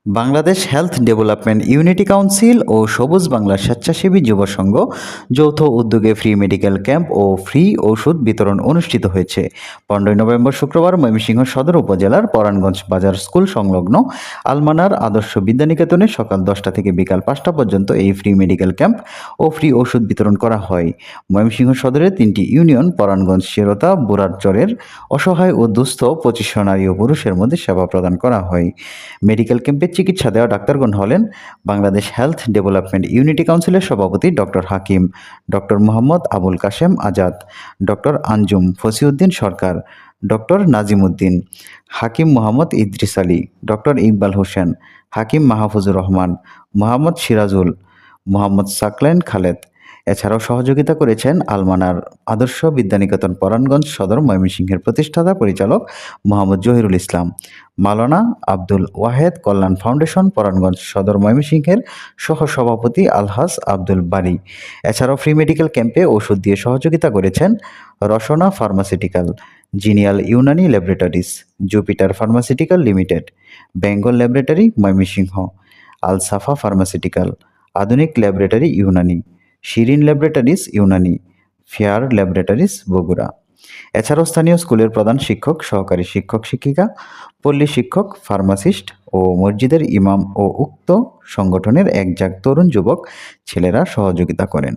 Bangladesh health development unity council ও সবুজ বাংলা স্বেচ্ছাসেবী যুব সংঘ যৌথ উদ্যোগে ফ্রি মেডিকেল ক্যাম্প ও ফ্রি ওষুধ বিতরণ অনুষ্ঠিত হয়েছে। 15 নভেম্বর শুক্রবার ময়মনসিংহ সদর উপজেলার পরাণগঞ্জ বাজার স্কুল সংলগ্ন আলমানার আদর্শ বিদ্যানিকেতনে সকাল 10টা থেকে বিকাল 5টা পর্যন্ত এই ফ্রি মেডিকেল ক্যাম্প ও ফ্রি ওষুধ বিতরণ করা হয়। ময়মনসিংহ সদরের 3টি ইউনিয়ন পরাণগঞ্জ, শিরোতা, বুড়ারচরের অসহায় ও দুস্থ 2500 নারী ও পুরুষের মধ্যে সেবা প্রদান করা হয়। মেডিকেল ক্যাম্পে চিকিৎসা দেওয়া ডাক্তারগণ হলেন বাংলাদেশ হেলথ ডেভেলপমেন্ট ইউনিটি কাউন্সিলের সভাপতি ডক্টর হাকিম, ডক্টর মোহাম্মদ আবুল কাশেম আজাদ, ডক্টর আঞ্জুম ফসিউদ্দিন সরকার, ডক্টর নাজিম উদ্দিন, হাকিম মোহাম্মদ ইদ্রিস আলী, ডক্টর ইকবাল হোসেন, হাকিম মাহফুজুর রহমান, মোহাম্মদ সিরাজুল, মোহাম্মদ সাকলাইন খালেদ। এছাড়াও সহযোগিতা করেছেন আলমানার আদর্শ বিদ্যানিকেতন পরাণগঞ্জ সদর ময়মনসিংহের প্রতিষ্ঠাতা পরিচালক মোহাম্মদ জহিরুল ইসলাম, মাওলানা আব্দুল ওয়াহেদ কল্যাণ ফাউন্ডেশন পরাণগঞ্জ সদর ময়মনসিংহের সহসভাপতি আলহাজ আব্দুল বারী। এছাড়াও ফ্রি মেডিকেল ক্যাম্পে ওষুধ দিয়ে সহযোগিতা করেছেন Rasna pharmaceutical, Genial Unani laboratories, Jupiter pharmaceutical limited, Bengal laboratory Mymensingh, Al Safa pharmaceutical, Adhunik laboratory Unani, Shirin laboratories Unani, fair laboratories Bogura. এছাড়াও স্থানীয় স্কুলের প্রধান শিক্ষক, সহকারী শিক্ষক শিক্ষিকা, পল্লী শিক্ষক, ফার্মাসিস্ট ও মসজিদের ইমাম ও উক্ত সংগঠনের একজাক তরুণ যুবক ছেলেরা সহযোগিতা করেন।